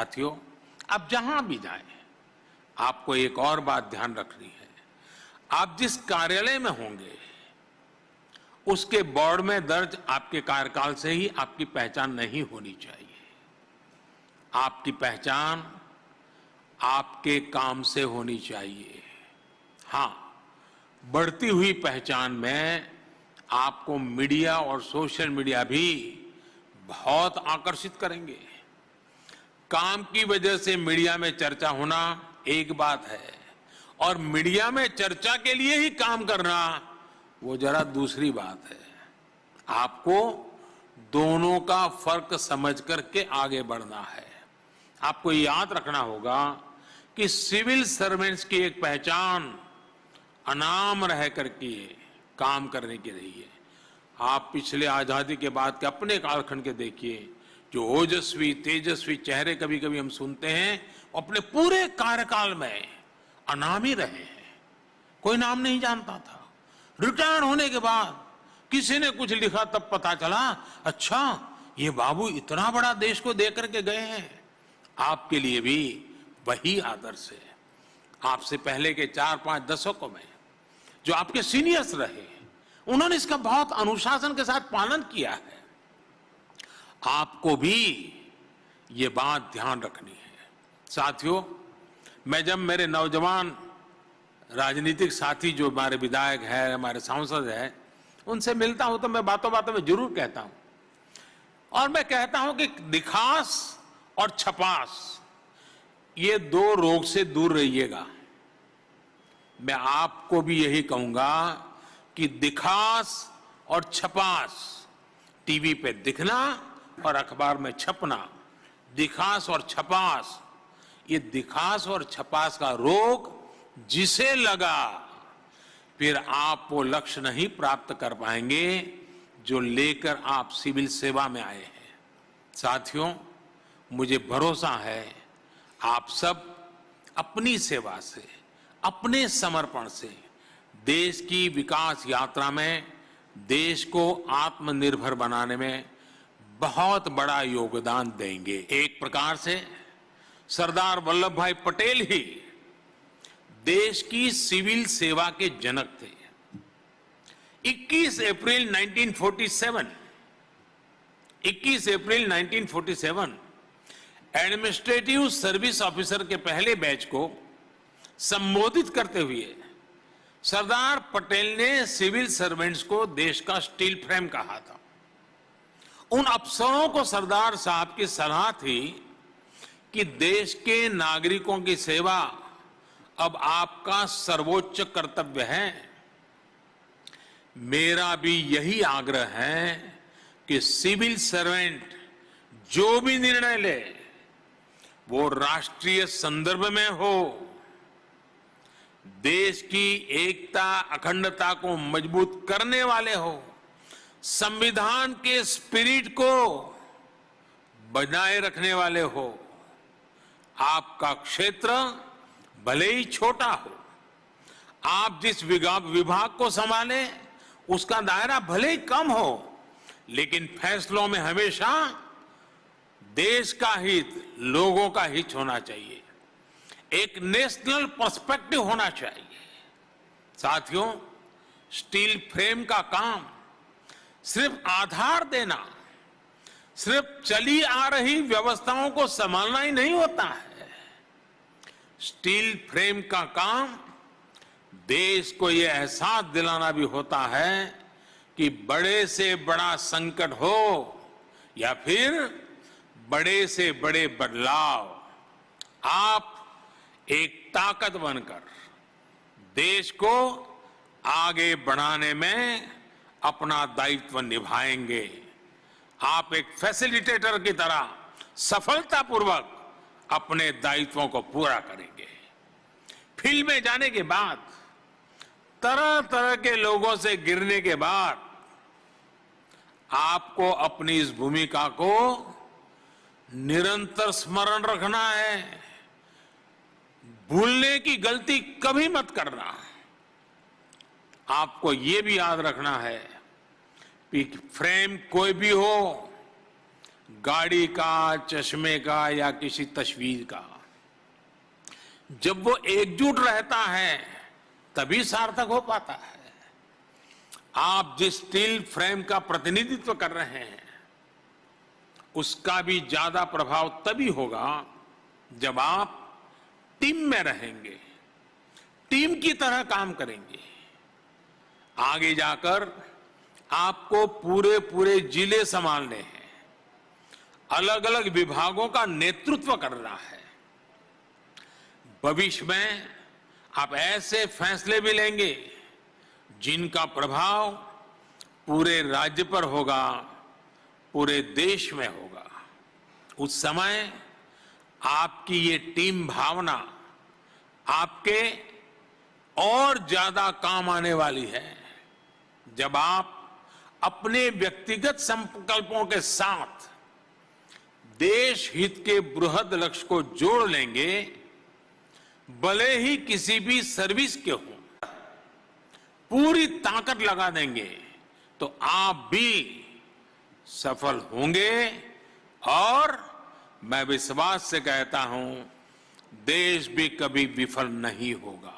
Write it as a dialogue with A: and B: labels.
A: साथियों, आप जहां भी जाएं, आपको एक और बात ध्यान रखनी है। आप जिस कार्यालय में होंगे, उसके बोर्ड में दर्ज आपके कार्यकाल से ही आपकी पहचान नहीं होनी चाहिए। आपकी पहचान आपके काम से होनी चाहिए। हां, बढ़ती हुई पहचान में आपको मीडिया और सोशल मीडिया भी बहुत आकर्षित करेंगे। काम की वजह से मीडिया में चर्चा होना एक बात है, और मीडिया में चर्चा के लिए ही काम करना वो जरा दूसरी बात है। आपको दोनों का फर्क समझ करके आगे बढ़ना है। आपको याद रखना होगा कि सिविल सर्वेंट्स की एक पहचान अनाम रह करके काम करने की रही है। आप पिछले आजादी के बाद के अपने कालखंड के देखिए, जो ओजस्वी तेजस्वी चेहरे कभी कभी हम सुनते हैं, अपने पूरे कार्यकाल में अनामी रहे हैं। कोई नाम नहीं जानता था। रिटायर होने के बाद किसी ने कुछ लिखा तब पता चला, अच्छा ये बाबू इतना बड़ा देश को दे करके गए हैं। आपके लिए भी वही आदर्श है। आपसे पहले के 4-5 दशकों में जो आपके सीनियर्स रहे, उन्होंने इसका बहुत अनुशासन के साथ पालन किया है। आपको भी ये बात ध्यान रखनी है। साथियों, मैं जब मेरे नौजवान राजनीतिक साथी जो हमारे विधायक हैं, हमारे सांसद हैं, उनसे मिलता हूं तो मैं बातों बातों में जरूर कहता हूं, और मैं कहता हूं कि दिखास और छपास, ये दो रोग से दूर रहिएगा। मैं आपको भी यही कहूंगा कि दिखास और छपास, टीवी पे दिखना और अखबार में छपना, दिखास और छपास, ये दिखास और छपास का रोग जिसे लगा, फिर आप वो लक्ष्य नहीं प्राप्त कर पाएंगे जो लेकर आप सिविल सेवा में आए हैं। साथियों, मुझे भरोसा है आप सब अपनी सेवा से, अपने समर्पण से देश की विकास यात्रा में देश को आत्मनिर्भर बनाने में बहुत बड़ा योगदान देंगे। एक प्रकार से सरदार वल्लभ भाई पटेल ही देश की सिविल सेवा के जनक थे। 21 अप्रैल 1947 एडमिनिस्ट्रेटिव सर्विस ऑफिसर के पहले बैच को संबोधित करते हुए सरदार पटेल ने सिविल सर्वेंट्स को देश का स्टील फ्रेम कहा था। उन अफसरों को सरदार साहब की सलाह थी कि देश के नागरिकों की सेवा अब आपका सर्वोच्च कर्तव्य है। मेरा भी यही आग्रह है कि सिविल सर्वेंट जो भी निर्णय ले, वो राष्ट्रीय संदर्भ में हो, देश की एकता अखंडता को मजबूत करने वाले हो, संविधान के स्पिरिट को बनाए रखने वाले हो। आपका क्षेत्र भले ही छोटा हो, आप जिस विभाग को संभालें उसका दायरा भले ही कम हो, लेकिन फैसलों में हमेशा देश का हित, लोगों का हित होना चाहिए। एक नेशनल पर्सपेक्टिव होना चाहिए। साथियों, स्टील फ्रेम का काम सिर्फ आधार देना, सिर्फ चली आ रही व्यवस्थाओं को संभालना ही नहीं होता है। स्टील फ्रेम का काम देश को यह एहसास दिलाना भी होता है कि बड़े से बड़ा संकट हो या फिर बड़े से बड़े बदलाव, आप एक ताकत बनकर देश को आगे बढ़ाने में अपना दायित्व निभाएंगे। आप एक फैसिलिटेटर की तरह सफलतापूर्वक अपने दायित्वों को पूरा करेंगे। फील्ड में जाने के बाद, तरह तरह के लोगों से गिरने के बाद, आपको अपनी इस भूमिका को निरंतर स्मरण रखना है। भूलने की गलती कभी मत करना। आपको यह भी याद रखना है कि फ्रेम कोई भी हो, गाड़ी का, चश्मे का या किसी तस्वीर का। जब वो एकजुट रहता है तभी सार्थक हो पाता है। आप जिस स्टील फ्रेम का प्रतिनिधित्व कर रहे हैं उसका भी ज्यादा प्रभाव तभी होगा जब आप टीम में रहेंगे, टीम की तरह काम करेंगे। आगे जाकर आपको पूरे पूरे जिले संभालने हैं, अलग अलग विभागों का नेतृत्व करना है। भविष्य में आप ऐसे फैसले भी लेंगे जिनका प्रभाव पूरे राज्य पर होगा, पूरे देश में होगा। उस समय आपकी ये टीम भावना आपके और ज्यादा काम आने वाली है। जब आप अपने व्यक्तिगत संकल्पों के साथ देश हित के बृहद लक्ष्य को जोड़ लेंगे, भले ही किसी भी सर्विस के हो, पूरी ताकत लगा देंगे तो आप भी सफल होंगे। और मैं विश्वास से कहता हूं, देश भी कभी विफल नहीं होगा।